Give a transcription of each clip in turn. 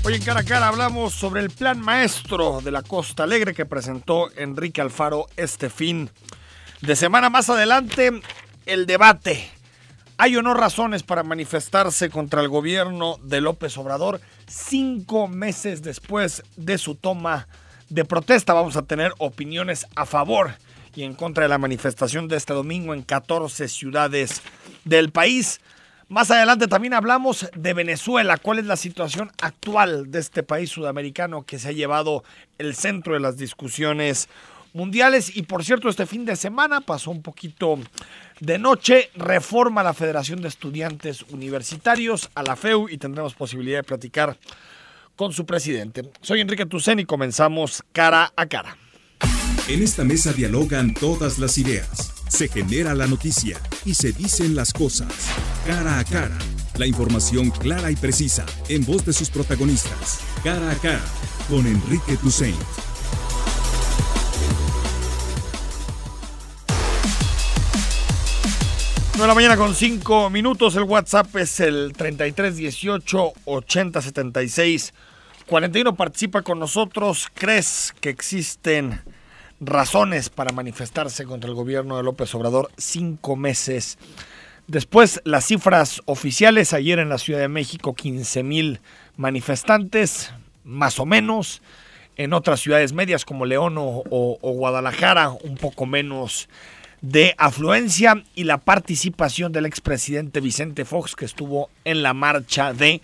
Hoy en Cara a Cara hablamos sobre el plan maestro de la Costa Alegre que presentó Enrique Alfaro este fin de semana. Más adelante, el debate. ¿Hay o no razones para manifestarse contra el gobierno de López Obrador 5 meses después de su toma de protesta? Vamos a tener opiniones a favor y en contra de la manifestación de este domingo en 14 ciudades del país. Más adelante también hablamos de Venezuela. ¿Cuál es la situación actual de este país sudamericano que se ha llevado el centro de las discusiones mundiales? Y por cierto, este fin de semana pasó un poquito de noche, reforma a la Federación de Estudiantes Universitarios, a la FEU, y tendremos posibilidad de platicar con su presidente. Soy Enrique Tucen y comenzamos Cara a Cara. En esta mesa dialogan todas las ideas, se genera la noticia y se dicen las cosas. Cara a Cara, la información clara y precisa en voz de sus protagonistas. Cara a Cara, con Enrique Tucen. 9:05 a.m. El WhatsApp es el 3318-8076-41. Participa con nosotros. ¿Crees que existen razones para manifestarse contra el gobierno de López Obrador 5 meses después? Las cifras oficiales ayer en la Ciudad de México, 15,000 manifestantes, más o menos. En otras ciudades medias como León o Guadalajara, un poco menos de afluencia, y la participación del expresidente Vicente Fox, que estuvo en la marcha de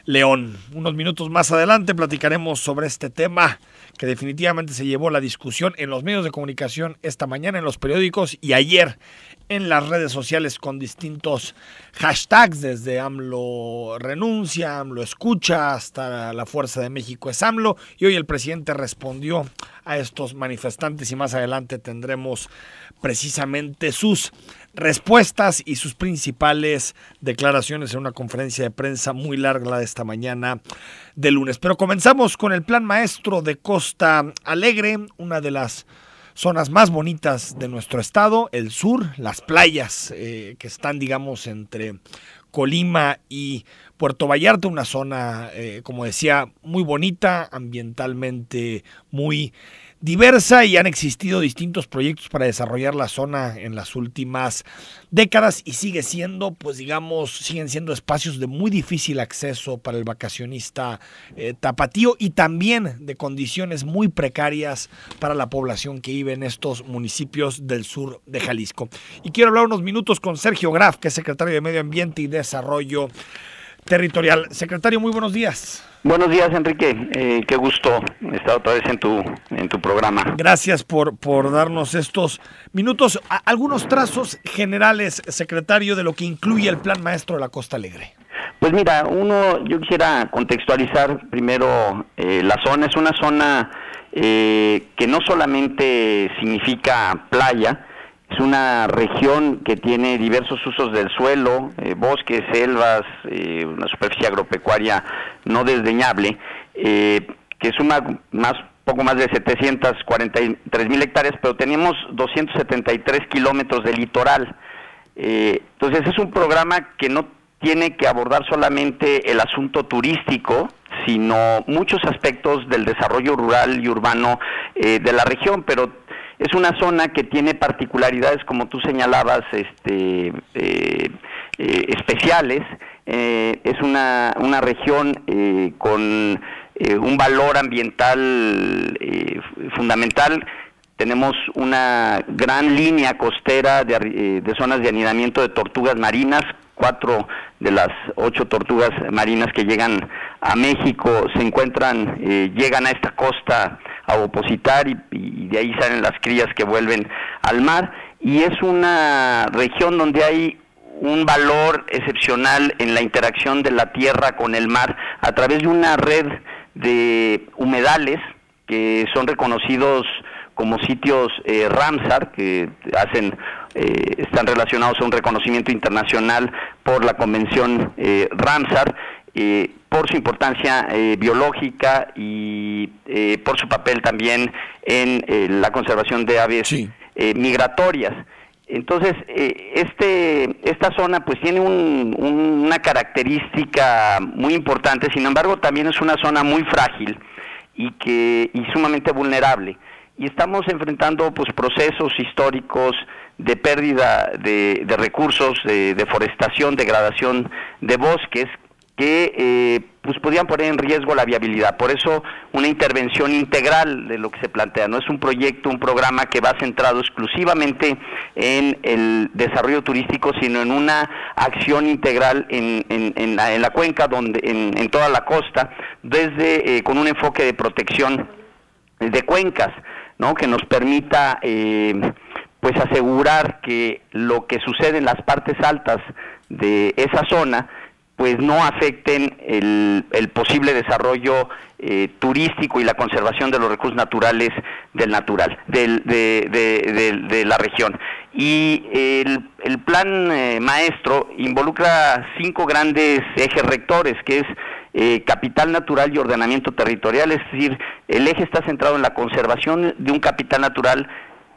León. Unos minutos más adelante platicaremos sobre este tema que definitivamente se llevó la discusión en los medios de comunicación esta mañana, en los periódicos y ayer en las redes sociales con distintos hashtags, desde AMLO renuncia, AMLO escucha, hasta la Fuerza de México es AMLO, y hoy el presidente respondió a estos manifestantes y más adelante tendremos precisamente sus respuestas y sus principales declaraciones en una conferencia de prensa muy larga la de esta mañana de lunes. Pero comenzamos con el plan maestro de Costa Alegre, una de las zonas más bonitas de nuestro estado, el sur, las playas que están, digamos, entre Colima y Puerto Vallarta, una zona, como decía, muy bonita, ambientalmente muy diversa, y han existido distintos proyectos para desarrollar la zona en las últimas décadas y sigue siendo, pues digamos, siguen siendo espacios de muy difícil acceso para el vacacionista tapatío y también de condiciones muy precarias para la población que vive en estos municipios del sur de Jalisco. Y quiero hablar unos minutos con Sergio Graf, que es secretario de Medio Ambiente y Desarrollo Territorial. Secretario, muy buenos días. Buenos días, Enrique. Qué gusto estar otra vez en tu programa. Gracias por darnos estos minutos. Algunos trazos generales, secretario, de lo que incluye el Plan Maestro de la Costa Alegre. Pues mira, yo quisiera contextualizar primero la zona. Es una zona que no solamente significa playa, es una región que tiene diversos usos del suelo, bosques, selvas, una superficie agropecuaria no desdeñable, que suma poco más de 743,000 hectáreas, pero tenemos 273 kilómetros de litoral. Entonces es un programa que no tiene que abordar solamente el asunto turístico, sino muchos aspectos del desarrollo rural y urbano de la región, pero es una zona que tiene particularidades, como tú señalabas, especiales. Es una región con un valor ambiental fundamental. Tenemos una gran línea costera de zonas de anidamiento de tortugas marinas. 4 de las 8 tortugas marinas que llegan a México llegan a esta costa a opositar y de ahí salen las crías que vuelven al mar, y es una región donde hay un valor excepcional en la interacción de la tierra con el mar a través de una red de humedales que son reconocidos como sitios Ramsar, que están relacionados a un reconocimiento internacional por la Convención Ramsar, por su importancia biológica y por su papel también en la conservación de aves migratorias. Entonces, esta zona pues tiene una característica muy importante, sin embargo también es una zona muy frágil y sumamente vulnerable. Y estamos enfrentando pues procesos históricos de pérdida de recursos, de deforestación, degradación de bosques, que pues podían poner en riesgo la viabilidad. Por eso una intervención integral de lo que se plantea. No es un proyecto, un programa que va centrado exclusivamente en el desarrollo turístico, sino en una acción integral en la cuenca, en toda la costa, desde con un enfoque de protección de cuencas, ¿no? Que nos permita pues asegurar que lo que sucede en las partes altas de esa zona pues no afecten el posible desarrollo turístico y la conservación de los recursos naturales de la región. Y el plan maestro involucra 5 grandes ejes rectores, que es capital natural y ordenamiento territorial, es decir, el eje está centrado en la conservación de un capital natural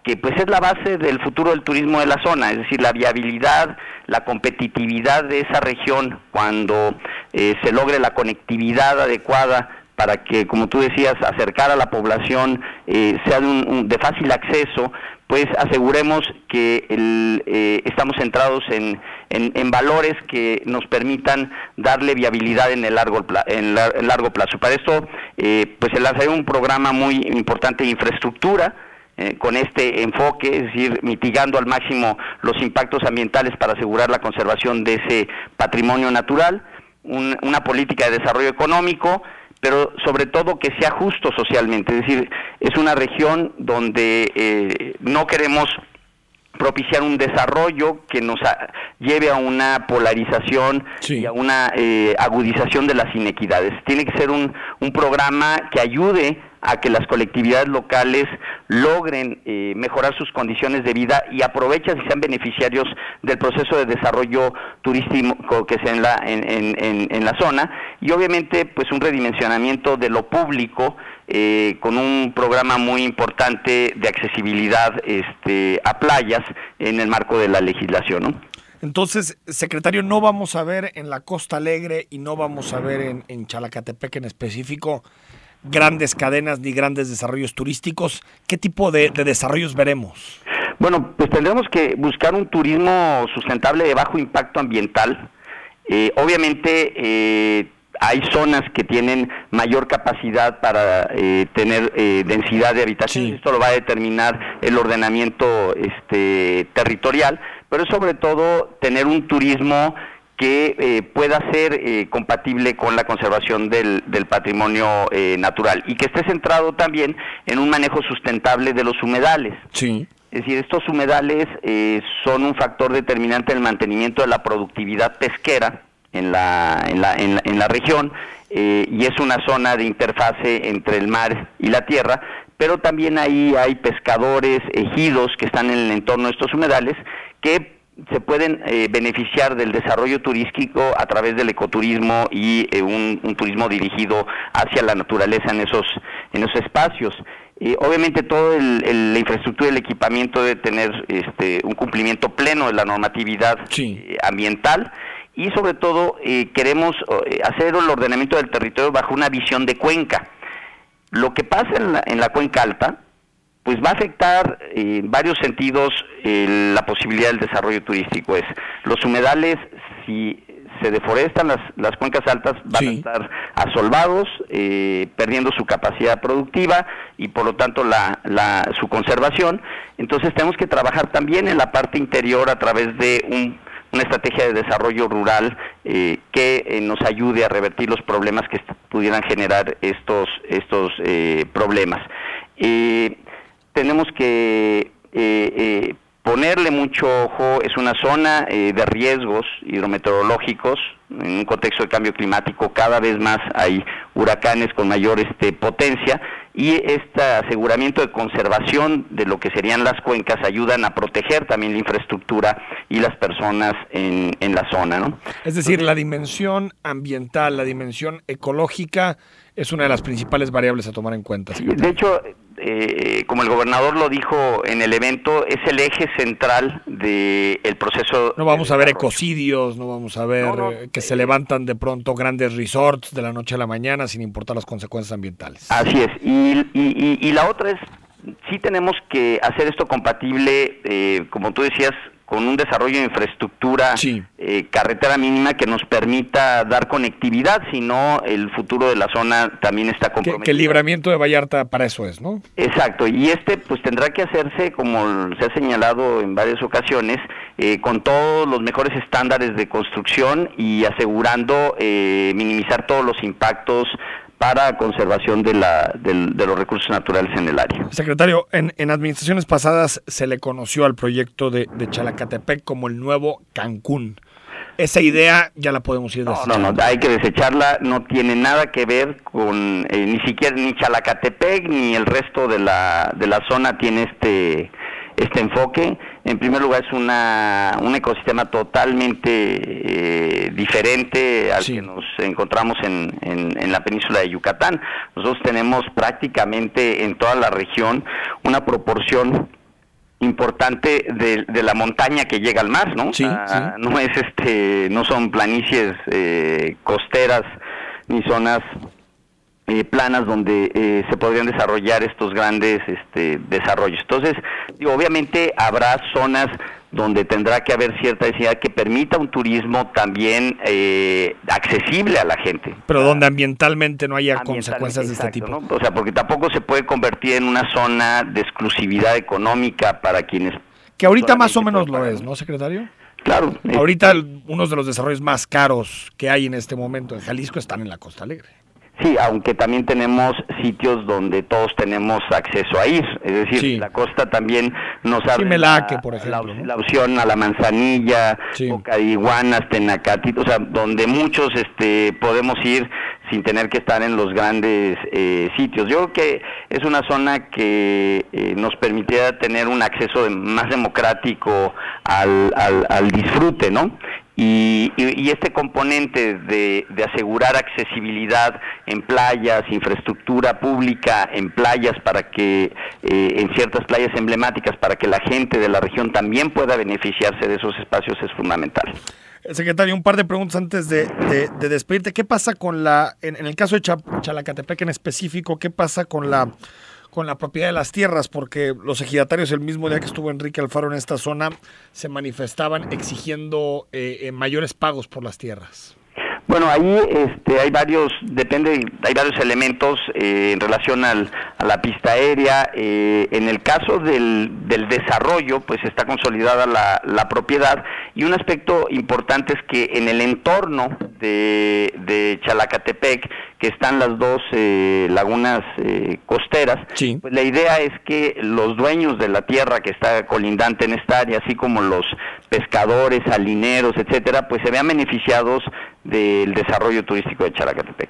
que pues es la base del futuro del turismo de la zona, es decir, la viabilidad, la competitividad de esa región cuando se logre la conectividad adecuada para que, como tú decías, acercar a la población sea de fácil acceso, pues aseguremos que estamos centrados en valores que nos permitan darle viabilidad en el largo plazo. Para esto, pues se lanzará un programa muy importante de infraestructura, con este enfoque, es decir, mitigando al máximo los impactos ambientales para asegurar la conservación de ese patrimonio natural, una política de desarrollo económico, pero sobre todo que sea justo socialmente, es decir, es una región donde no queremos propiciar un desarrollo que nos lleve a una polarización y a una agudización de las inequidades. Tiene que ser un programa que ayude a que las colectividades locales logren mejorar sus condiciones de vida y aprovechen y sean beneficiarios del proceso de desarrollo turístico que sea en la zona, y obviamente pues un redimensionamiento de lo público con un programa muy importante de accesibilidad a playas en el marco de la legislación, ¿no? Entonces, secretario, no vamos a ver en la Costa Alegre y no vamos a ver en Chalacatepec en específico grandes cadenas ni grandes desarrollos turísticos. ¿Qué tipo de desarrollos veremos? Bueno, pues tendremos que buscar un turismo sustentable de bajo impacto ambiental. Obviamente hay zonas que tienen mayor capacidad para tener densidad de habitación. Sí. Esto lo va a determinar el ordenamiento territorial, pero sobre todo tener un turismo que pueda ser compatible con la conservación del patrimonio natural y que esté centrado también en un manejo sustentable de los humedales. Sí. Es decir, estos humedales son un factor determinante en el mantenimiento de la productividad pesquera en la región, y es una zona de interfase entre el mar y la tierra, pero también ahí hay pescadores, ejidos que están en el entorno de estos humedales que se pueden beneficiar del desarrollo turístico a través del ecoturismo y un turismo dirigido hacia la naturaleza en esos espacios. Obviamente toda la infraestructura y el equipamiento debe tener un cumplimiento pleno de la normatividad ambiental, y sobre todo queremos hacer el ordenamiento del territorio bajo una visión de cuenca. Lo que pasa en la cuenca alta pues va a afectar en varios sentidos la posibilidad del desarrollo turístico. Los humedales, si se deforestan las cuencas altas, van a estar asolvados, perdiendo su capacidad productiva y por lo tanto su conservación. Entonces tenemos que trabajar también en la parte interior a través de una estrategia de desarrollo rural que nos ayude a revertir los problemas que pudieran generar estos problemas. Tenemos que ponerle mucho ojo. Es una zona de riesgos hidrometeorológicos. En un contexto de cambio climático cada vez más hay huracanes con mayor potencia, y este aseguramiento de conservación de lo que serían las cuencas ayudan a proteger también la infraestructura y las personas en la zona, ¿no? Es decir, la dimensión ambiental, la dimensión ecológica es una de las principales variables a tomar en cuenta. De hecho, como el gobernador lo dijo en el evento, es el eje central del proceso. No vamos a ver ecocidios, no vamos a ver que se levantan de pronto grandes resorts de la noche a la mañana sin importar las consecuencias ambientales. Así es. Y la otra es, sí tenemos que hacer esto compatible, como tú decías, con un desarrollo de infraestructura, sí, carretera mínima que nos permita dar conectividad, si no el futuro de la zona también está comprometido. Que el libramiento de Vallarta para eso es, ¿no? Exacto, y pues tendrá que hacerse, como se ha señalado en varias ocasiones, con todos los mejores estándares de construcción y asegurando minimizar todos los impactos para conservación de los recursos naturales en el área. Secretario, en administraciones pasadas se le conoció al proyecto de Chalacatepec como el nuevo Cancún. Esa idea ya la podemos ir desechando. No, hay que desecharla, no tiene nada que ver con, ni siquiera ni Chalacatepec ni el resto de la zona tiene este enfoque. En primer lugar, es un ecosistema totalmente diferente al que nos encontramos en la península de Yucatán. Nosotros tenemos prácticamente en toda la región una proporción importante de la montaña que llega al mar, ¿no? Sí, no es no son planicies costeras ni zonas planas donde se podrían desarrollar estos grandes desarrollos. Entonces, obviamente habrá zonas donde tendrá que haber cierta densidad que permita un turismo también accesible a la gente. Pero donde ambientalmente no haya consecuencias de este tipo. ¿No? O sea, porque tampoco se puede convertir en una zona de exclusividad económica para quienes... Que ahorita más o menos lo es, ¿no, secretario? Claro. Ahorita unos de los desarrollos más caros que hay en este momento en Jalisco están en la Costa Alegre. Sí, aunque también tenemos sitios donde todos tenemos acceso a ir, es decir, la costa también nos abre Melaque, por ejemplo, la opción a la Manzanilla, Boca de Iguanas, Tenacatito, o sea, donde muchos podemos ir sin tener que estar en los grandes sitios. Yo creo que es una zona que nos permitiría tener un acceso más democrático al disfrute, ¿no? Y este componente de asegurar accesibilidad en playas, infraestructura pública en playas para que, en ciertas playas emblemáticas, para que la gente de la región también pueda beneficiarse de esos espacios es fundamental. Secretario, un par de preguntas antes de despedirte. ¿Qué pasa con en el caso de Chalacatepec en específico, qué pasa con la propiedad de las tierras? Porque los ejidatarios el mismo día que estuvo Enrique Alfaro en esta zona se manifestaban exigiendo mayores pagos por las tierras. Bueno, ahí hay varios elementos en relación a la pista aérea. En el caso del desarrollo, pues está consolidada la propiedad, y un aspecto importante es que en el entorno de Chalacatepec, que están las dos lagunas costeras, pues la idea es que los dueños de la tierra que está colindante en esta área, así como los pescadores, salineros, etcétera, pues se vean beneficiados del desarrollo turístico de Chalacatepec.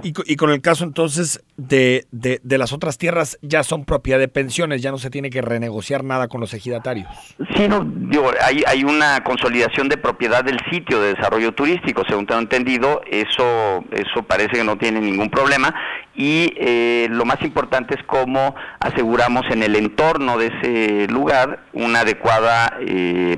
Y con el caso entonces de las otras tierras, ya son propiedad de pensiones, ya no se tiene que renegociar nada con los ejidatarios. Sí, no, digo, hay una consolidación de propiedad del sitio de desarrollo turístico, según tengo entendido, eso parece que no tiene ningún problema, y lo más importante es cómo aseguramos en el entorno de ese lugar una adecuada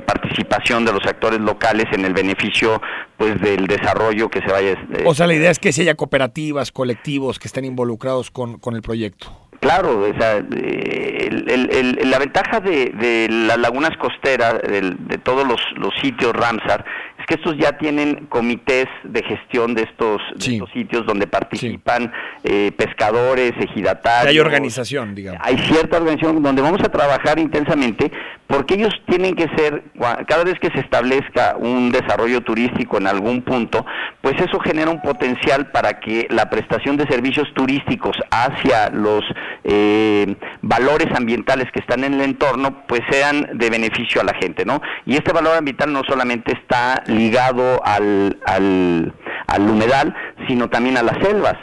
participación de los actores locales en el beneficio, pues, del desarrollo que se vaya. O sea, la idea es que si haya cooperativas, colectivos que estén involucrados con el proyecto. Claro, o sea, la ventaja de las lagunas costeras, de todos los sitios Ramsar, es que estos ya tienen comités de gestión de estos sitios donde participan pescadores, ejidatarios. Hay organización, digamos. Hay cierta organización donde vamos a trabajar intensamente, porque ellos tienen que ser, cada vez que se establezca un desarrollo turístico en algún punto, pues eso genera un potencial para que la prestación de servicios turísticos hacia los valores ambientales que están en el entorno, pues sean de beneficio a la gente, ¿no? Y este valor ambiental no solamente está ligado al humedal, sino también a las selvas.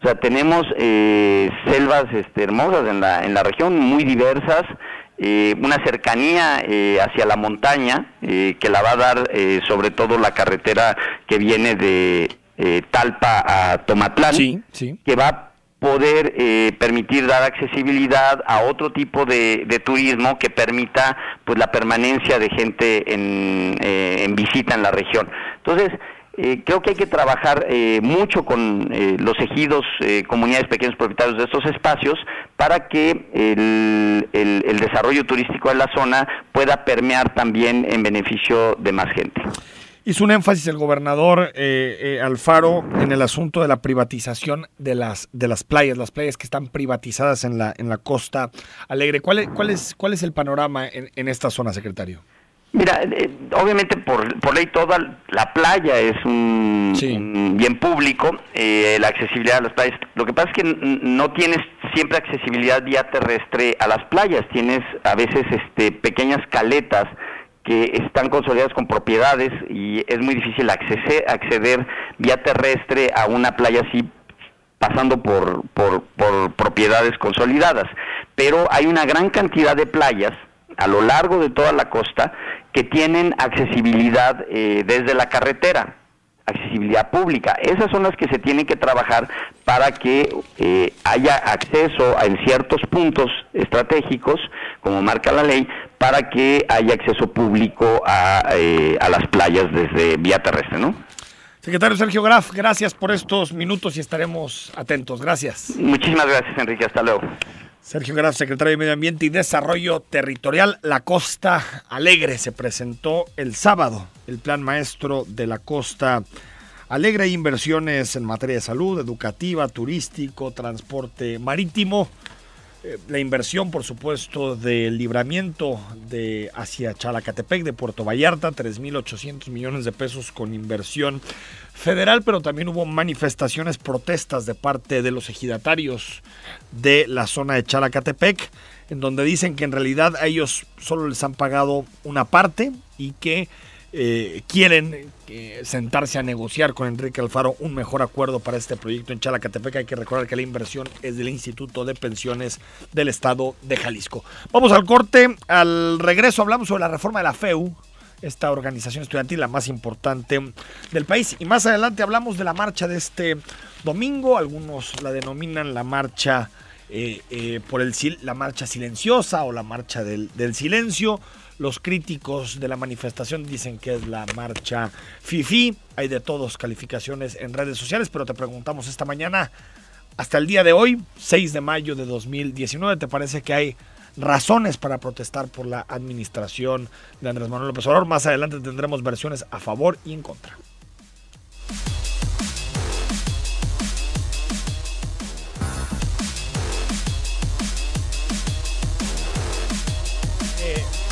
O sea, tenemos selvas hermosas en la región, muy diversas, una cercanía hacia la montaña que la va a dar sobre todo la carretera que viene de Talpa a Tomatlán, que va poder permitir dar accesibilidad a otro tipo de turismo que permita pues la permanencia de gente en visita en la región. Entonces, creo que hay que trabajar mucho con los ejidos, comunidades, pequeños propietarios de estos espacios para que el desarrollo turístico de la zona pueda permear también en beneficio de más gente. Hizo un énfasis el gobernador Alfaro en el asunto de la privatización de las playas que están privatizadas en la Costa Alegre. ¿Cuál es el panorama en esta zona, secretario? Mira, obviamente por ley toda la playa es un bien público, la accesibilidad a las playas. Lo que pasa es que no tienes siempre accesibilidad vía terrestre a las playas, tienes a veces pequeñas caletas que están consolidadas con propiedades y es muy difícil acceder vía terrestre a una playa así pasando por propiedades consolidadas. Pero hay una gran cantidad de playas a lo largo de toda la costa que tienen accesibilidad desde la carretera, accesibilidad pública. Esas son las que se tienen que trabajar para que haya acceso en ciertos puntos estratégicos, como marca la ley, para que haya acceso público a las playas desde vía terrestre, ¿no? Secretario Sergio Graf, gracias por estos minutos y estaremos atentos. Gracias. Muchísimas gracias, Enrique. Hasta luego. Sergio Graf, secretario de Medio Ambiente y Desarrollo Territorial. La Costa Alegre se presentó el sábado, el plan maestro de la Costa Alegre. Hay inversiones en materia de salud, educativa, turístico, transporte marítimo. La inversión, por supuesto, del libramiento hacia Chalacatepec de Puerto Vallarta, 3.800 millones de pesos con inversión federal, pero también hubo manifestaciones, protestas de parte de los ejidatarios de la zona de Chalacatepec, en donde dicen que en realidad a ellos solo les han pagado una parte y que quieren sentarse a negociar con Enrique Alfaro un mejor acuerdo para este proyecto en Chalacatepec. Hay que recordar que la inversión es del Instituto de Pensiones del Estado de Jalisco. Vamos al corte. Al regreso hablamos sobre la reforma de la FEU, esta organización estudiantil, la más importante del país. Y más adelante hablamos de la marcha de este domingo. Algunos la denominan la marcha la marcha silenciosa o la marcha del silencio. Los críticos de la manifestación dicen que es la marcha fifí. Hay de todos calificaciones en redes sociales, pero te preguntamos esta mañana, hasta el día de hoy, 6 de mayo de 2019, ¿te parece que hay razones para protestar por la administración de Andrés Manuel López Obrador? Más adelante tendremos versiones a favor y en contra.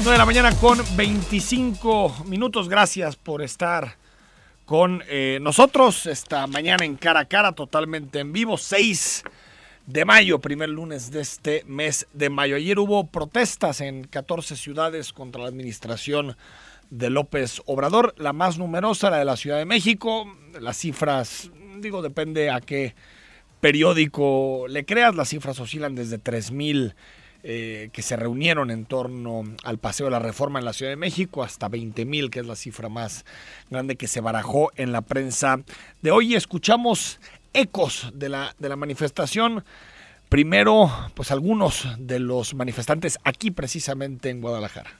De la mañana con 25 minutos. Gracias por estar con nosotros esta mañana en Cara a Cara, totalmente en vivo. 6 de mayo, primer lunes de este mes de mayo. Ayer hubo protestas en 14 ciudades contra la administración de López Obrador. La más numerosa, la de la Ciudad de México. Las cifras, depende a qué periódico le creas. Las cifras oscilan desde 3,000 que se reunieron en torno al Paseo de la Reforma en la Ciudad de México, hasta 20,000, que es la cifra más grande que se barajó en la prensa de hoy. Escuchamos ecos de la manifestación. Primero, pues algunos de los manifestantes aquí precisamente en Guadalajara.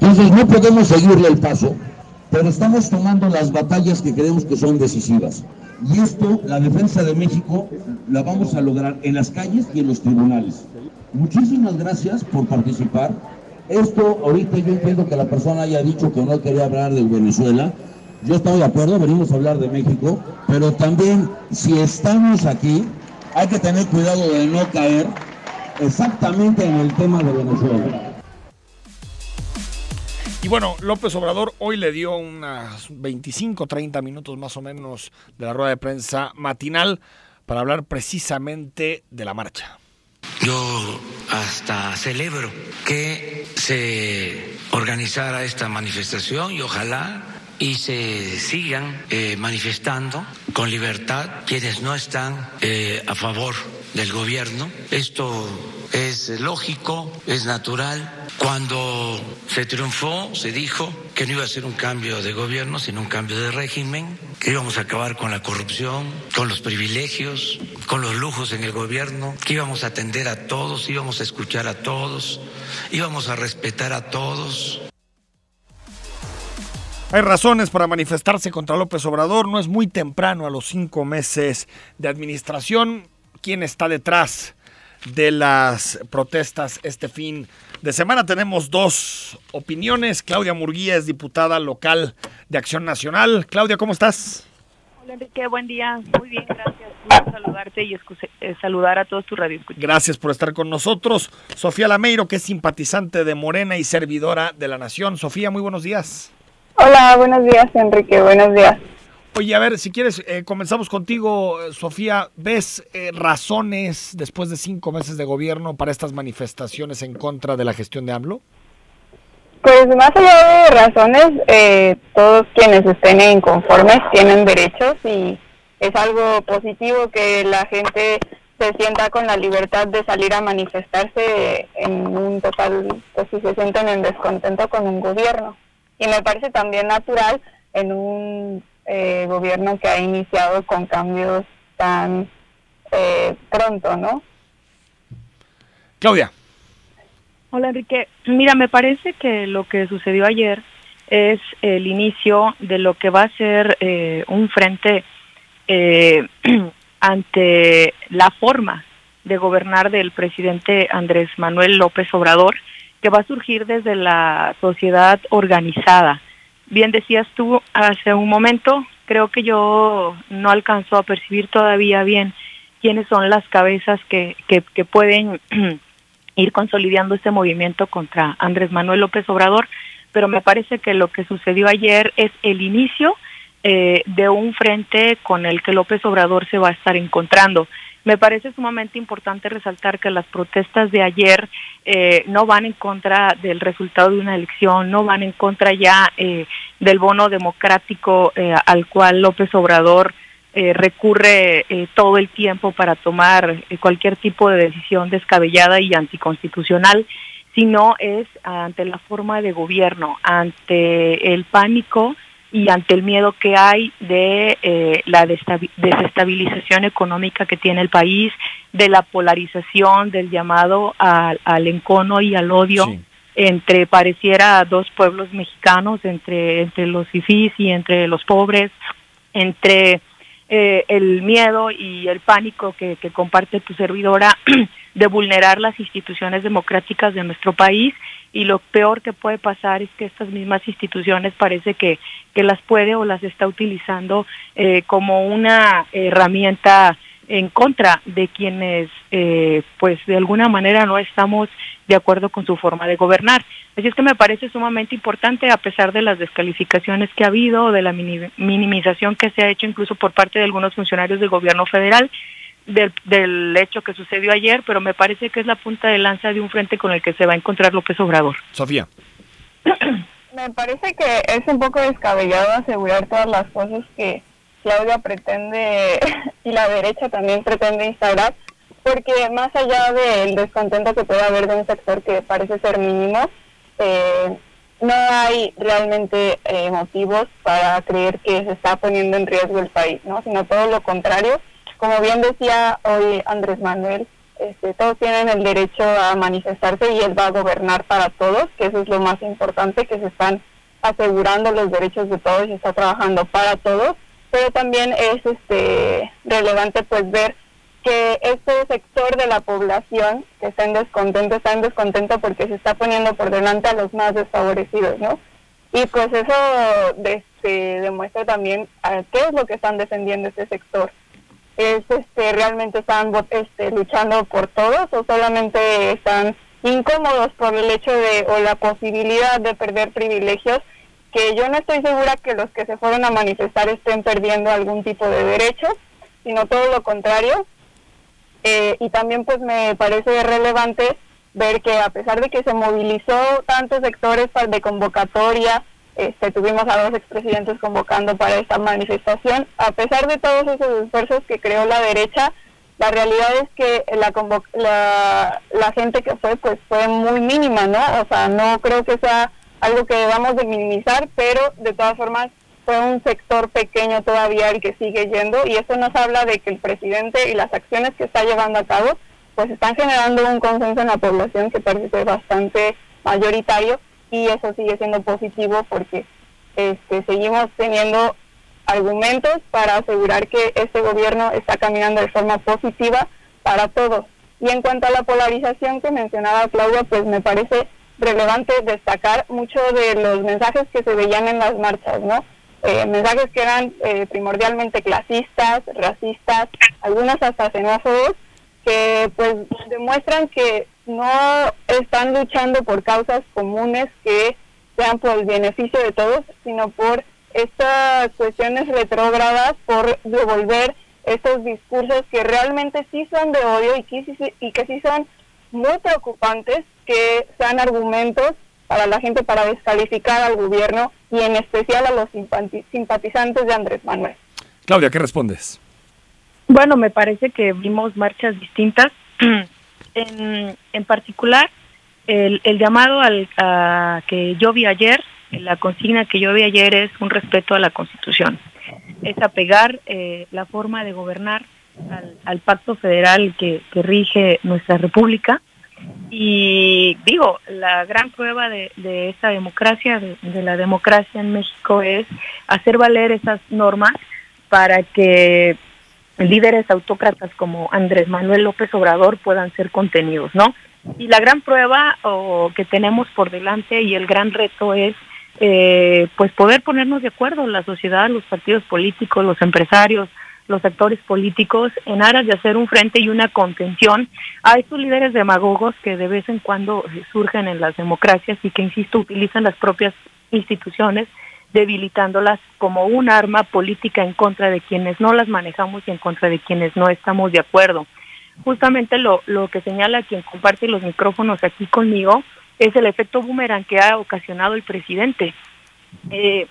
Entonces no podemos seguirle el paso, pero estamos tomando las batallas que creemos que son decisivas. Y esto, la defensa de México, la vamos a lograr en las calles y en los tribunales. Muchísimas gracias por participar. Esto, ahorita yo entiendo que la persona haya dicho que no quería hablar de Venezuela. Yo estoy de acuerdo, venimos a hablar de México, pero también si estamos aquí, hay que tener cuidado de no caer exactamente en el tema de Venezuela. Y bueno, López Obrador hoy le dio unas 25, 30 minutos más o menos de la rueda de prensa matinal para hablar precisamente de la marcha. Yo hasta celebro que se organizara esta manifestación y ojalá y se sigan manifestando con libertad quienes no están a favor del gobierno. Esto es lógico, es natural. Cuando se triunfó, se dijo que no iba a ser un cambio de gobierno, sino un cambio de régimen, que íbamos a acabar con la corrupción, con los privilegios, con los lujos en el gobierno, que íbamos a atender a todos, íbamos a escuchar a todos, íbamos a respetar a todos. Hay razones para manifestarse contra López Obrador. No es muy temprano, a los 5 meses de administración. ¿Quién está detrás de las protestas este fin de semana? Tenemos 2 opiniones. Claudia Murguía es diputada local de Acción Nacional. Claudia, ¿cómo estás? Hola, Enrique, buen día. Muy bien, gracias. Quiero saludarte y saludar a todos tus radioescuchas. Gracias por estar con nosotros. Sofía Lameiro, que es simpatizante de Morena y servidora de la Nación. Sofía, muy buenos días. Hola, buenos días, Enrique, buenos días. Oye, a ver, si quieres, comenzamos contigo, Sofía. ¿Ves razones después de 5 meses de gobierno para estas manifestaciones en contra de la gestión de AMLO? Pues más allá de razones, todos quienes estén inconformes tienen derechos y es algo positivo que la gente se sienta con la libertad de salir a manifestarse en un total, pues si se sienten en descontento con un gobierno. Y me parece también natural en un gobierno que ha iniciado con cambios tan pronto, ¿no? Claudia. Hola, Enrique. Mira, me parece que lo que sucedió ayer es el inicio de lo que va a ser un frente ante la forma de gobernar del presidente Andrés Manuel López Obrador, que va a surgir desde la sociedad organizada. Bien decías tú hace un momento, creo que yo no alcanzo a percibir todavía bien quiénes son las cabezas que pueden ir consolidando este movimiento contra Andrés Manuel López Obrador, pero me parece que lo que sucedió ayer es el inicio de un frente con el que López Obrador se va a estar encontrando. Me parece sumamente importante resaltar que las protestas de ayer no van en contra del resultado de una elección, no van en contra ya del bono democrático al cual López Obrador recurre todo el tiempo para tomar cualquier tipo de decisión descabellada y anticonstitucional, sino es ante la forma de gobierno, ante el pánico y ante el miedo que hay de la desestabilización económica que tiene el país, de la polarización, del llamado al encono y al odio, sí, entre pareciera 2 pueblos mexicanos, entre los fifís y entre los pobres, entre el miedo y el pánico que comparte tu servidora de vulnerar las instituciones democráticas de nuestro país, y lo peor que puede pasar es que estas mismas instituciones parece que las puede o las está utilizando como una herramienta en contra de quienes pues de alguna manera no estamos de acuerdo con su forma de gobernar. Así es que me parece sumamente importante, a pesar de las descalificaciones que ha habido, de la minimización que se ha hecho incluso por parte de algunos funcionarios del gobierno federal, del hecho que sucedió ayer, pero me parece que es la punta de lanza de un frente con el que se va a encontrar López Obrador. Sofía. Me parece que es un poco descabellado asegurar todas las cosas que Claudia pretende y la derecha también pretende instaurar, porque más allá del descontento que puede haber de un sector que parece ser mínimo, no hay realmente motivos para creer que se está poniendo en riesgo el país, ¿no? Sino todo lo contrario. Como bien decía hoy Andrés Manuel, todos tienen el derecho a manifestarse y él va a gobernar para todos, que eso es lo más importante, que se están asegurando los derechos de todos y está trabajando para todos, pero también es relevante pues ver que este sector de la población que está en descontento porque se está poniendo por delante a los más desfavorecidos, ¿no? Y pues eso demuestra también qué es lo que están defendiendo este sector. Es realmente están luchando por todos o solamente están incómodos por el hecho de o la posibilidad de perder privilegios, que yo no estoy segura que los que se fueron a manifestar estén perdiendo algún tipo de derechos, sino todo lo contrario. Y también pues me parece relevante ver que a pesar de que se movilizó tantos sectores de convocatoria tuvimos a 2 expresidentes convocando para esta manifestación. A pesar de todos esos esfuerzos que creó la derecha, la realidad es que la gente que fue, pues fue muy mínima, ¿no? O sea, no creo que sea algo que debamos de minimizar, pero de todas formas fue un sector pequeño todavía el que sigue yendo, y eso nos habla de que el presidente y las acciones que está llevando a cabo pues están generando un consenso en la población que parece ser bastante mayoritario, y eso sigue siendo positivo porque seguimos teniendo argumentos para asegurar que este gobierno está caminando de forma positiva para todos. Y en cuanto a la polarización que mencionaba Claudia, pues me parece relevante destacar mucho de los mensajes que se veían en las marchas, ¿no? Mensajes que eran primordialmente clasistas, racistas, algunos hasta xenófobos, que pues demuestran que no están luchando por causas comunes que sean por el beneficio de todos, sino por estas cuestiones retrógradas, por devolver estos discursos que realmente sí son de odio y que sí son muy preocupantes, que sean argumentos para la gente para descalificar al gobierno y en especial a los simpatizantes de Andrés Manuel. Claudia, ¿qué respondes? Bueno, me parece que vimos marchas distintas. En particular, el llamado que yo vi ayer, la consigna que yo vi ayer es un respeto a la Constitución. Es apegar la forma de gobernar al pacto federal que rige nuestra república. Y digo, la gran prueba de esta democracia, de la democracia en México, es hacer valer esas normas para que líderes autócratas como Andrés Manuel López Obrador puedan ser contenidos, ¿no? Y la gran prueba que tenemos por delante y el gran reto es pues poder ponernos de acuerdo, la sociedad, los partidos políticos, los empresarios, los actores políticos, en aras de hacer un frente y una contención a estos líderes demagogos que de vez en cuando surgen en las democracias y que, insisto, utilizan las propias instituciones, debilitándolas como un arma política en contra de quienes no las manejamos y en contra de quienes no estamos de acuerdo. Justamente lo que señala quien comparte los micrófonos aquí conmigo es el efecto boomerang que ha ocasionado el presidente. Es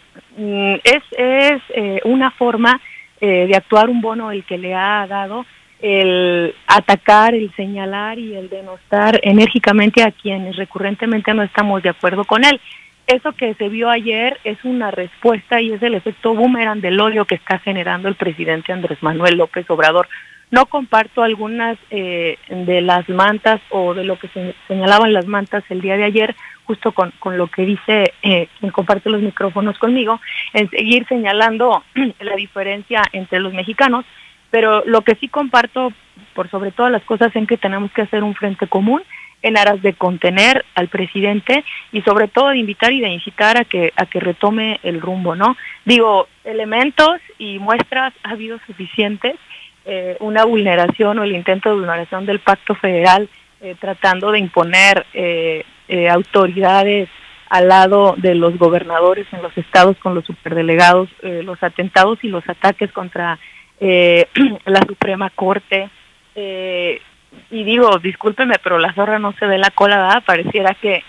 una forma de actuar un bono el que le ha dado el atacar, el señalar y el denostar enérgicamente a quienes recurrentemente no estamos de acuerdo con él. Eso que se vio ayer es una respuesta y es el efecto boomerang del odio que está generando el presidente Andrés Manuel López Obrador. No comparto algunas de las mantas o de lo que se señalaban las mantas el día de ayer, justo con lo que dice quien comparte los micrófonos conmigo, en seguir señalando la diferencia entre los mexicanos, pero lo que sí comparto, por sobre todas las cosas, en que tenemos que hacer un frente común en aras de contener al presidente y sobre todo de invitar y de incitar a que retome el rumbo, ¿no? Digo, elementos y muestras ha habido suficientes. Una vulneración o el intento de vulneración del pacto federal, tratando de imponer autoridades al lado de los gobernadores en los estados con los superdelegados, los atentados y los ataques contra la Suprema Corte, y digo, discúlpeme, pero la zorra no se ve la cola, ¿verdad? Pareciera que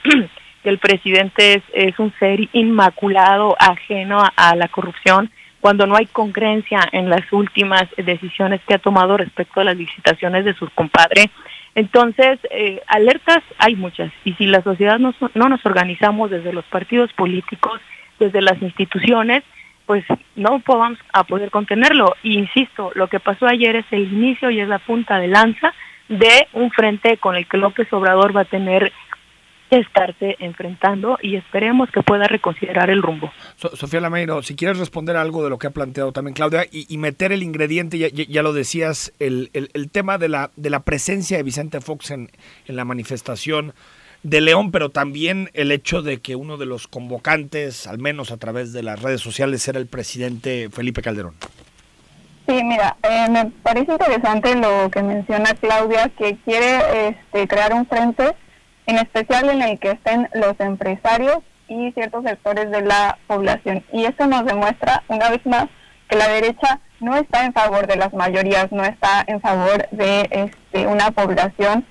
el presidente es un ser inmaculado, ajeno a la corrupción, cuando no hay congruencia en las últimas decisiones que ha tomado respecto a las licitaciones de su compadre. Entonces, alertas hay muchas, y si la sociedad no nos organizamos desde los partidos políticos, desde las instituciones, pues no vamos a poder contenerlo. Y insisto, lo que pasó ayer es el inicio y es la punta de lanza de un frente con el que López Obrador va a tener que estarse enfrentando y esperemos que pueda reconsiderar el rumbo. Sofía Lameiro, si quieres responder algo de lo que ha planteado también Claudia y meter el ingrediente, ya lo decías, el tema de la presencia de Vicente Fox en la manifestación de León, pero también el hecho de que uno de los convocantes, al menos a través de las redes sociales, era el presidente Felipe Calderón. Sí, mira, me parece interesante lo que menciona Claudia, que quiere crear un frente, en especial en el que estén los empresarios y ciertos sectores de la población. Y esto nos demuestra, una vez más, que la derecha no está en favor de las mayorías, no está en favor de una población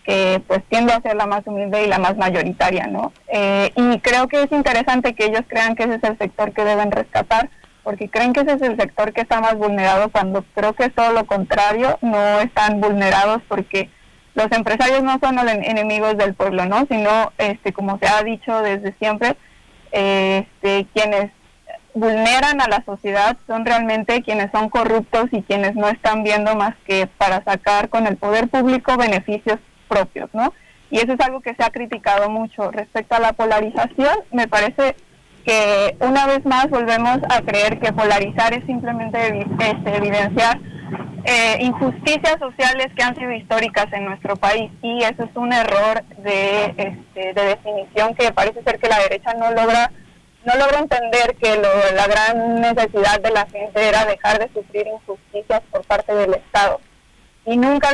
que pues tiende a ser la más humilde y la más mayoritaria, ¿no? Y creo que es interesante que ellos crean que ese es el sector que deben rescatar, porque creen que ese es el sector que está más vulnerado, cuando creo que es todo lo contrario, no están vulnerados porque los empresarios no son los enemigos del pueblo, ¿no? Sino, como se ha dicho desde siempre, quienes vulneran a la sociedad son realmente quienes son corruptos y quienes no están viendo más que para sacar con el poder público beneficios propios, ¿no? Y eso es algo que se ha criticado mucho. Respecto a la polarización, me parece que una vez más volvemos a creer que polarizar es simplemente evidenciar injusticias sociales que han sido históricas en nuestro país, y eso es un error de definición que parece ser que la derecha no logra entender, que la gran necesidad de la gente era dejar de sufrir injusticias por parte del Estado. Y nunca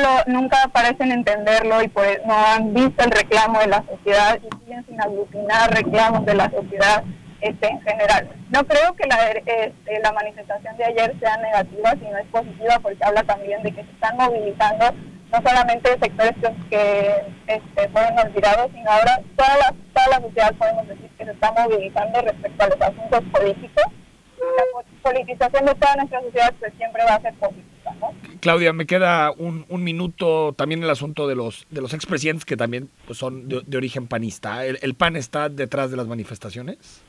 parecen entenderlo, y no han visto el reclamo de la sociedad y siguen sin aglutinar reclamos de la sociedad en general. No creo que la manifestación de ayer sea negativa, sino es positiva, porque habla también de que se están movilizando no solamente sectores que fueron olvidados, sino ahora toda la sociedad, podemos decir, que se está movilizando respecto a los asuntos políticos. La politización de toda nuestra sociedad pues siempre va a ser política, ¿no? Claudia, me queda un minuto. También el asunto de los expresidentes que también pues, son de origen panista. ¿El PAN está detrás de las manifestaciones?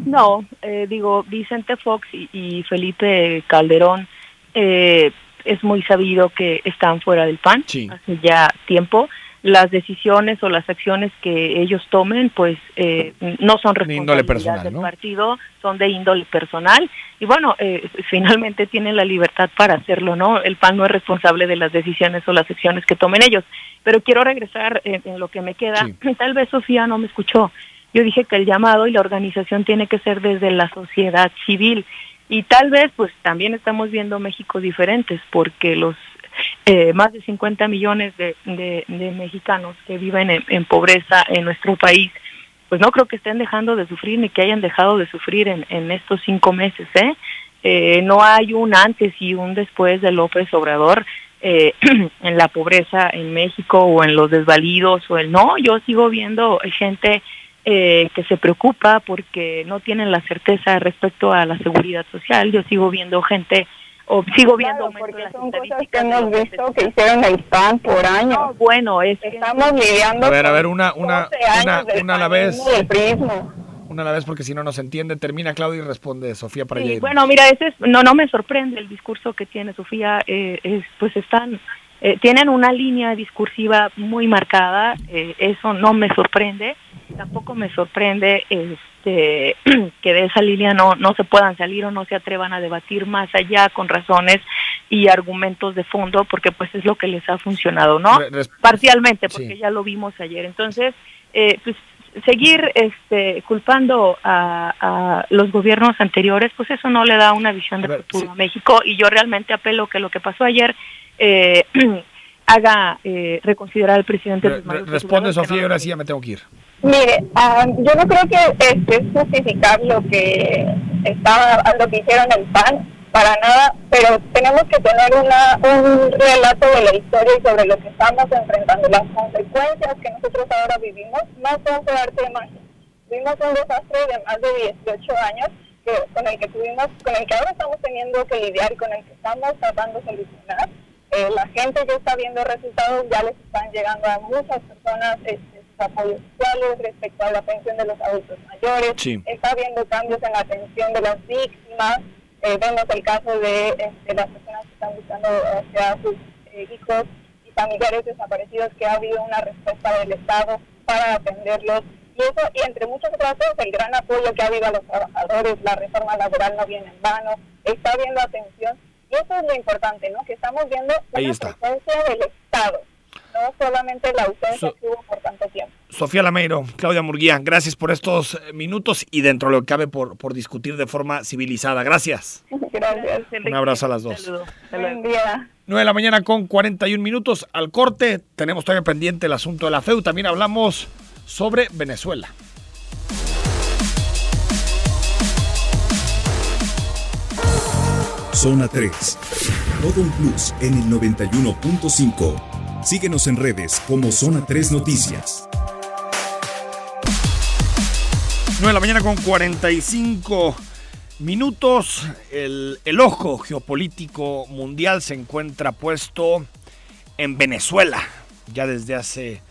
No, Vicente Fox y Felipe Calderón es muy sabido que están fuera del PAN, sí, hace ya tiempo. Las decisiones o las acciones que ellos tomen, pues no son responsabilidad del partido, son de índole personal. Y bueno, finalmente tienen la libertad para hacerlo, ¿no? El PAN no es responsable de las decisiones o las acciones que tomen ellos. Pero quiero regresar en lo que me queda. Sí. Tal vez Sofía no me escuchó. Yo dije que el llamado y la organización tiene que ser desde la sociedad civil. Y tal vez, pues también estamos viendo México diferentes, porque los más de 50 millones de mexicanos que viven en pobreza en nuestro país, pues no creo que estén dejando de sufrir ni que hayan dejado de sufrir en estos 5 meses. No hay un antes y un después de López Obrador en la pobreza en México o en los desvalidos yo sigo viendo gente que se preocupa porque no tienen la certeza respecto a la seguridad social. Yo sigo viendo gente sigo viendo porque son cosas que hemos visto que hicieron el PAN por años. No, bueno, estamos lidiando. A ver, una a la vez. Una a la vez, porque si no nos entiende. Termina Claudia y responde Sofía para allá. Bueno, mira, no me sorprende el discurso que tiene Sofía. Pues están tienen una línea discursiva muy marcada. Eso no me sorprende. Tampoco me sorprende que de esa línea no se puedan salir o no se atrevan a debatir más allá con razones y argumentos de fondo, porque pues es lo que les ha funcionado, ¿no? Parcialmente, porque sí, ya lo vimos ayer. Entonces, pues seguir culpando a los gobiernos anteriores, pues eso no le da una visión de futuro a México, y yo realmente apelo que lo que pasó ayer haga reconsiderar al presidente. Responde Sofía, y ahora sí ya me tengo que ir. Mire, yo no creo que es justificar lo que hicieron el PAN, para nada, pero tenemos que tener un relato de la historia y sobre lo que estamos enfrentando. Las consecuencias que nosotros ahora vivimos no son de arte de magia. Vivimos un desastre de más de 18 años con el que ahora estamos teniendo que lidiar y con el que estamos tratando de solucionar. La gente ya está viendo resultados, ya les están llegando a muchas personas apoyos sociales respecto a la pensión de los adultos mayores, sí, está habiendo cambios en la atención de las víctimas. Vemos el caso de las personas que están buscando a sus hijos y familiares desaparecidos, que ha habido una respuesta del Estado para atenderlos, y entre muchos otras cosas, el gran apoyo que ha habido a los trabajadores. La reforma laboral no viene en vano, está habiendo atención, y eso es lo importante, ¿no? Que estamos viendo una presencia del Estado, no solamente la ausencia que hubo por tanto tiempo. Sofía Lameiro, Claudia Murguía, gracias por estos minutos y dentro de lo que cabe por discutir de forma civilizada. Gracias. Gracias. Un abrazo a las dos. Saludos. Buen día. 9 de la mañana con 41 minutos. Al corte, tenemos todavía pendiente el asunto de la FEU. También hablamos sobre Venezuela. Zona 3. Todo un plus en el 91.5. Síguenos en redes como Zona 3 Noticias. 9 de la mañana con 45 minutos. El ojo geopolítico mundial se encuentra puesto en Venezuela. Ya desde hace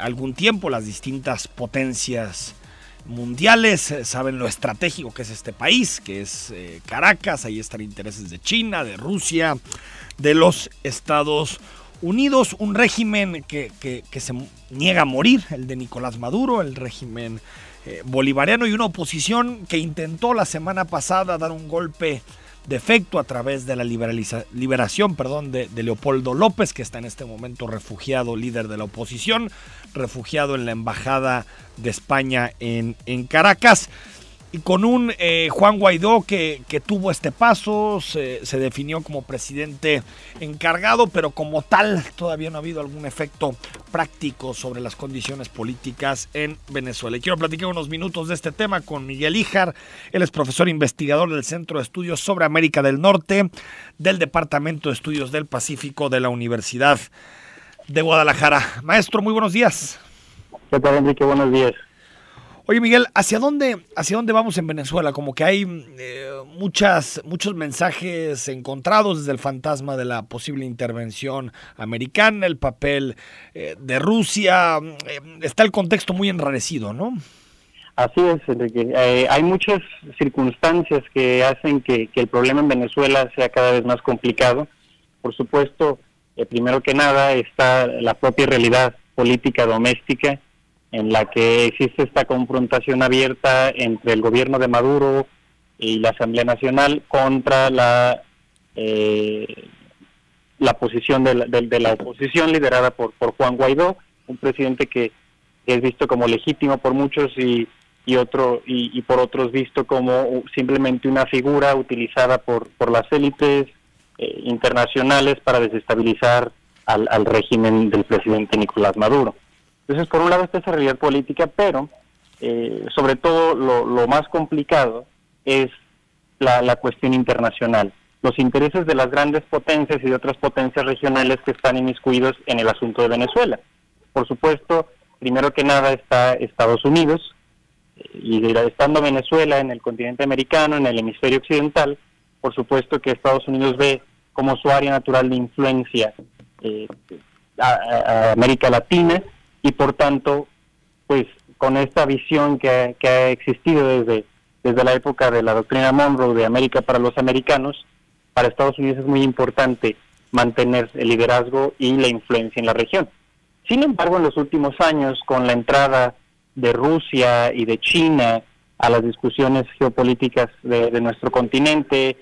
algún tiempo las distintas potencias mundiales saben lo estratégico que es este país, que es Caracas. Ahí están intereses de China, de Rusia, de los Estados Unidos. Un régimen que se niega a morir, el de Nicolás Maduro, el régimen bolivariano, y una oposición que intentó la semana pasada dar un golpe de efecto a través de la liberación de Leopoldo López, que está en este momento refugiado, líder de la oposición, refugiado en la Embajada de España en Caracas, y con un Juan Guaidó que tuvo este paso, se definió como presidente encargado, pero como tal todavía no ha habido algún efecto práctico sobre las condiciones políticas en Venezuela. Y quiero platicar unos minutos de este tema con Miguel Híjar. Él es profesor investigador del Centro de Estudios sobre América del Norte del Departamento de Estudios del Pacífico de la Universidad de Guadalajara. Maestro, muy buenos días. ¿Qué tal, Enrique? Buenos días. Oye, Miguel, ¿hacia dónde vamos en Venezuela? Como que hay muchos mensajes encontrados desde el fantasma de la posible intervención americana, el papel de Rusia. Está el contexto muy enrarecido, ¿no? Así es, Enrique. Hay muchas circunstancias que hacen que el problema en Venezuela sea cada vez más complicado. Por supuesto, primero que nada está la propia realidad política doméstica, en la que existe esta confrontación abierta entre el gobierno de Maduro y la Asamblea Nacional contra la posición de la oposición liderada por Juan Guaidó, un presidente que es visto como legítimo por muchos y por otros visto como simplemente una figura utilizada por las élites internacionales para desestabilizar al régimen del presidente Nicolás Maduro. Entonces, por un lado está esa realidad política, pero sobre todo lo más complicado es la cuestión internacional. Los intereses de las grandes potencias y de otras potencias regionales que están inmiscuidos en el asunto de Venezuela. Por supuesto, primero que nada está Estados Unidos, y estando Venezuela en el continente americano, en el hemisferio occidental, por supuesto que Estados Unidos ve como su área natural de influencia a América Latina, y por tanto, pues con esta visión que ha existido desde la época de la doctrina Monroe de América para los americanos, para Estados Unidos es muy importante mantener el liderazgo y la influencia en la región. Sin embargo, en los últimos años, con la entrada de Rusia y de China a las discusiones geopolíticas de nuestro continente,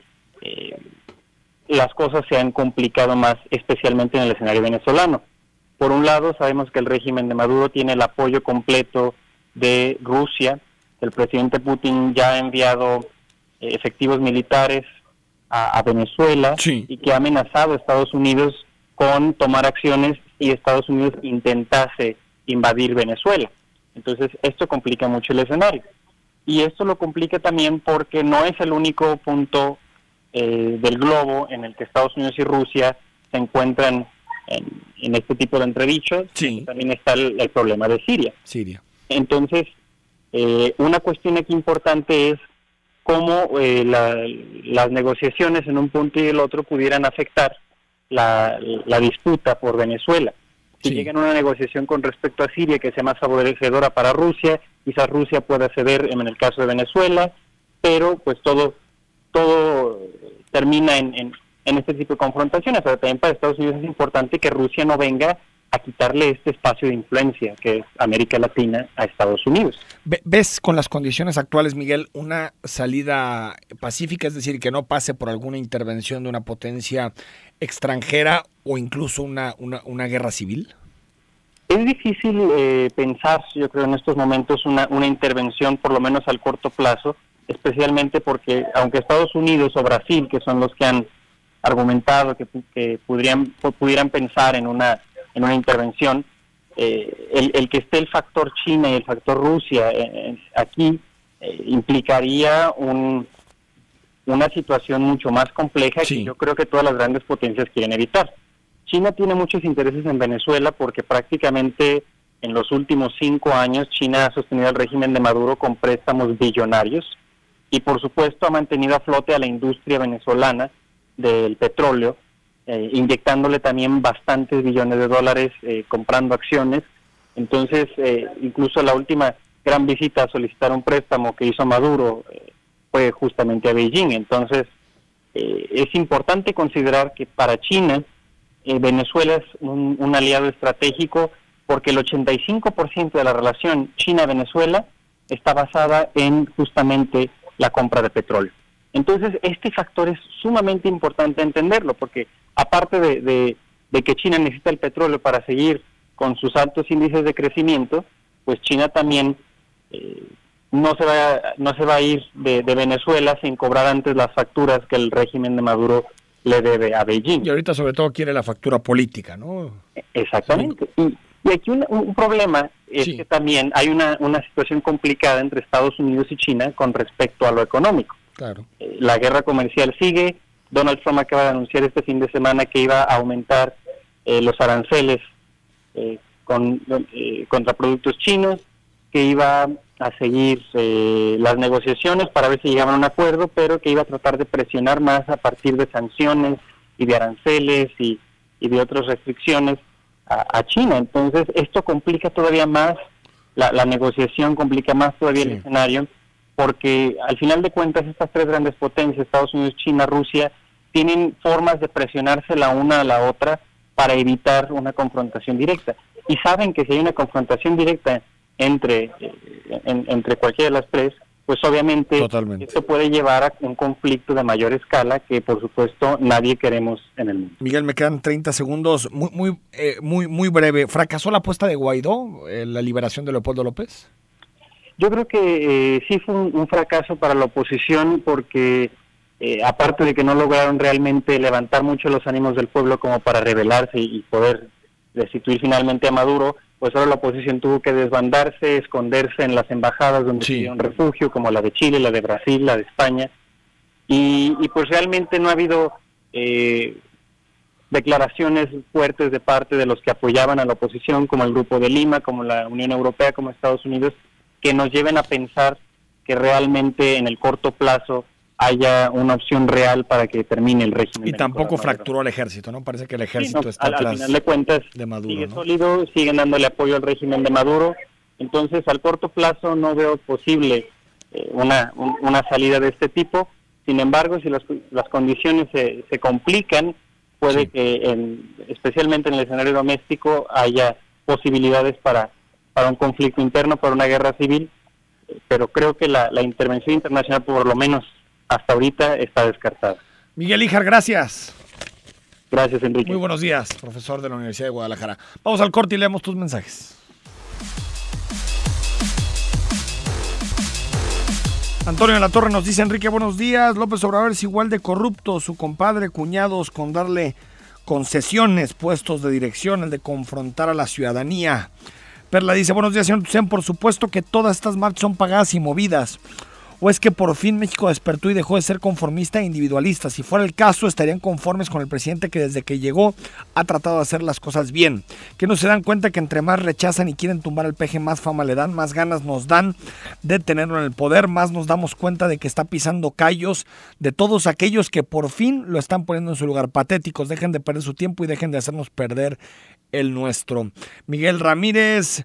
las cosas se han complicado más, especialmente en el escenario venezolano. Por un lado, sabemos que el régimen de Maduro tiene el apoyo completo de Rusia. El presidente Putin ya ha enviado efectivos militares a Venezuela, sí, y que ha amenazado a Estados Unidos con tomar acciones si Estados Unidos intentase invadir Venezuela. Entonces, esto complica mucho el escenario. Y esto lo complica también porque no es el único punto del globo en el que Estados Unidos y Rusia se encuentran en este tipo de entredichos. Sí. También está el problema de Siria. Entonces, una cuestión aquí importante es cómo las negociaciones en un punto y el otro pudieran afectar la disputa por Venezuela. Si llegan a una negociación con respecto a Siria que sea más favorecedora para Rusia, quizás Rusia pueda ceder en el caso de Venezuela, pero pues todo termina en este tipo de confrontaciones. Pero también para Estados Unidos es importante que Rusia no venga a quitarle este espacio de influencia que es América Latina a Estados Unidos. ¿Ves con las condiciones actuales, Miguel, una salida pacífica, es decir, que no pase por alguna intervención de una potencia extranjera o incluso una guerra civil? Es difícil pensar, yo creo, en estos momentos una intervención, por lo menos al corto plazo, especialmente porque aunque Estados Unidos o Brasil, que son los que han argumentado que pudieran pensar en una intervención, el que esté el factor China y el factor Rusia aquí implicaría una situación mucho más compleja, sí, que yo creo que todas las grandes potencias quieren evitar. China tiene muchos intereses en Venezuela porque prácticamente en los últimos 5 años China ha sostenido al régimen de Maduro con préstamos billonarios y por supuesto ha mantenido a flote a la industria venezolana del petróleo, inyectándole también bastantes billones de dólares, comprando acciones. Entonces, incluso la última gran visita a solicitar un préstamo que hizo Maduro fue justamente a Beijing. Entonces, es importante considerar que para China, Venezuela es un aliado estratégico porque el 85% de la relación China-Venezuela está basada en justamente la compra de petróleo. Entonces, este factor es sumamente importante entenderlo, porque aparte de que China necesita el petróleo para seguir con sus altos índices de crecimiento, pues China también no se va a ir de Venezuela sin cobrar antes las facturas que el régimen de Maduro le debe a Beijing. Y ahorita sobre todo quiere la factura política, ¿no? Exactamente. Y aquí un problema es que también hay una situación complicada entre Estados Unidos y China con respecto a lo económico. Claro. La guerra comercial sigue. Donald Trump acaba de anunciar este fin de semana que iba a aumentar los aranceles contra productos chinos, que iba a seguir las negociaciones para ver si llegaban a un acuerdo, pero que iba a tratar de presionar más a partir de sanciones y de aranceles y de otras restricciones a China. Entonces esto complica todavía más la negociación, complica más todavía el escenario, porque al final de cuentas estas tres grandes potencias, Estados Unidos, China, Rusia, tienen formas de presionarse la una a la otra para evitar una confrontación directa. Y saben que si hay una confrontación directa entre cualquiera de las tres, pues obviamente esto puede llevar a un conflicto de mayor escala que por supuesto nadie queremos en el mundo. Miguel, me quedan 30 segundos, muy breve. ¿Fracasó la apuesta de Guaidó en la liberación de Leopoldo López? Yo creo que sí fue un fracaso para la oposición porque aparte de que no lograron realmente levantar mucho los ánimos del pueblo como para rebelarse y poder destituir finalmente a Maduro, pues ahora la oposición tuvo que desbandarse, esconderse en las embajadas donde pidieron refugio, como la de Chile, la de Brasil, la de España, y pues realmente no ha habido declaraciones fuertes de parte de los que apoyaban a la oposición, como el Grupo de Lima, como la Unión Europea, como Estados Unidos, que nos lleven a pensar que realmente en el corto plazo haya una opción real para que termine el régimen. Y tampoco fracturó el ejército, ¿no? Parece que el ejército está al final de cuentas de Maduro, sigue sólido, siguen dándole apoyo al régimen de Maduro. Entonces, al corto plazo no veo posible una salida de este tipo. Sin embargo, si las condiciones se complican, puede que, especialmente en el escenario doméstico, haya posibilidades para un conflicto interno, para una guerra civil. Pero creo que la intervención internacional, por lo menos hasta ahorita, está descartada. Miguel Híjar, gracias. Gracias, Enrique. Muy buenos días, profesor de la Universidad de Guadalajara. Vamos al corte y leemos tus mensajes. Antonio de la Torre nos dice: Enrique, buenos días. López Obrador es igual de corrupto, su compadre, cuñados, con darle concesiones, puestos de dirección, el de confrontar a la ciudadanía. Perla dice: buenos días, señor Tucen, por supuesto que todas estas marchas son pagadas y movidas. ¿O es que por fin México despertó y dejó de ser conformista e individualista? Si fuera el caso, estarían conformes con el presidente que desde que llegó ha tratado de hacer las cosas bien. ¿Que no se dan cuenta que entre más rechazan y quieren tumbar al peje, más fama le dan, más ganas nos dan de tenerlo en el poder, más nos damos cuenta de que está pisando callos de todos aquellos que por fin lo están poniendo en su lugar? Patéticos, dejen de perder su tiempo y dejen de hacernos perder el nuestro. Miguel Ramírez: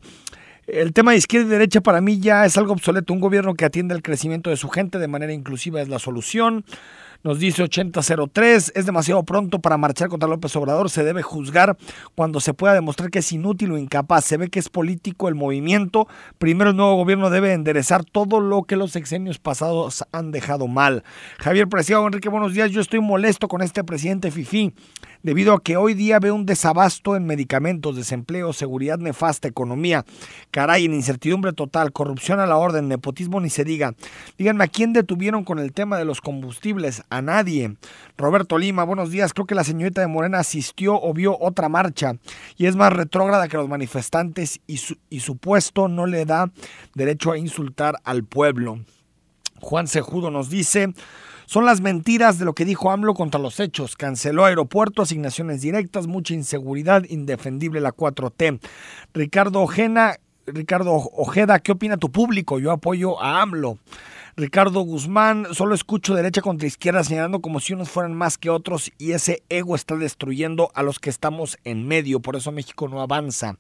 el tema de izquierda y derecha para mí ya es algo obsoleto. Un gobierno que atiende el crecimiento de su gente de manera inclusiva es la solución. Nos dice 8003, es demasiado pronto para marchar contra López Obrador. Se debe juzgar cuando se pueda demostrar que es inútil o incapaz. Se ve que es político el movimiento. Primero el nuevo gobierno debe enderezar todo lo que los sexenios pasados han dejado mal. Javier Preciado: Enrique, buenos días. Yo estoy molesto con este presidente fifí, debido a que hoy día veo un desabasto en medicamentos, desempleo, seguridad nefasta, economía, caray, en incertidumbre total, corrupción a la orden, nepotismo ni se diga. Díganme, ¿a quién detuvieron con el tema de los combustibles? A nadie. Roberto Lima: buenos días. Creo que la señorita de Morena asistió o vio otra marcha y es más retrógrada que los manifestantes y su puesto no le da derecho a insultar al pueblo. Juan Cejudo nos dice: Son las mentiras de lo que dijo AMLO contra los hechos. Canceló aeropuerto, asignaciones directas, mucha inseguridad, indefendible la 4T. Ricardo Ojeda, ¿qué opina tu público? Yo apoyo a AMLO. Ricardo Guzmán, solo escucho derecha contra izquierda señalando como si unos fueran más que otros y ese ego está destruyendo a los que estamos en medio, por eso México no avanza.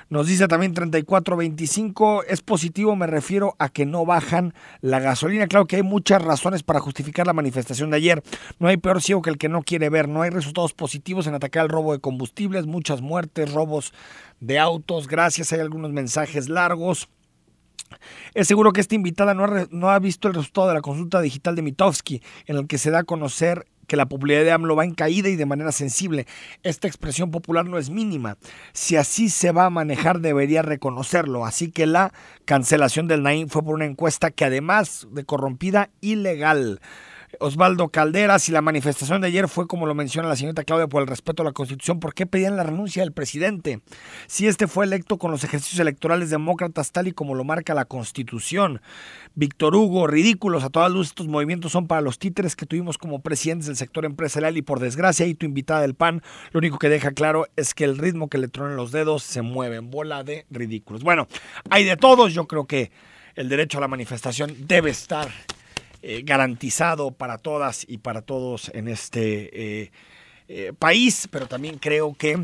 Nos dice también 3425, es positivo, me refiero a que no bajan la gasolina. Claro que hay muchas razones para justificar la manifestación de ayer. No hay peor ciego que el que no quiere ver. No hay resultados positivos en atacar el robo de combustibles, muchas muertes, robos de autos. Gracias, hay algunos mensajes largos. Es seguro que esta invitada no ha visto el resultado de la consulta digital de Mitofsky, en el que se da a conocer que la popularidad de AMLO va en caída y de manera sensible. Esta expresión popular no es mínima. Si así se va a manejar, debería reconocerlo. Así que la cancelación del Naim fue por una encuesta que, además de corrompida, ilegal. Osvaldo Caldera, si la manifestación de ayer fue como lo menciona la señorita Claudia por el respeto a la Constitución, ¿por qué pedían la renuncia del presidente? Si este fue electo con los ejercicios electorales demócratas tal y como lo marca la Constitución. Víctor Hugo, ridículos, a todas luces estos movimientos son para los títeres que tuvimos como presidentes del sector empresarial y por desgracia y tu invitada del PAN lo único que deja claro es que el ritmo que le tronan los dedos se mueve en bola de ridículos. Bueno, hay de todos, yo creo que el derecho a la manifestación debe estar garantizado para todas y para todos en este país, pero también creo que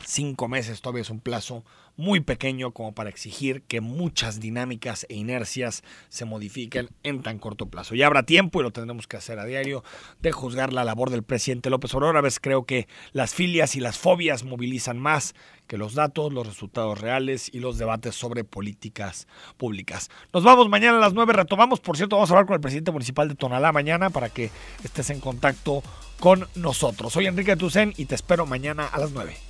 5 meses todavía es un plazo muy pequeño como para exigir que muchas dinámicas e inercias se modifiquen en tan corto plazo. Ya habrá tiempo y lo tendremos que hacer a diario de juzgar la labor del presidente López Obrador. A veces creo que las filias y las fobias movilizan más que los datos, los resultados reales y los debates sobre políticas públicas. Nos vamos mañana a las 9, retomamos. Por cierto, vamos a hablar con el presidente municipal de Tonalá mañana para que estés en contacto con nosotros. Soy Enrique Tucen y te espero mañana a las 9.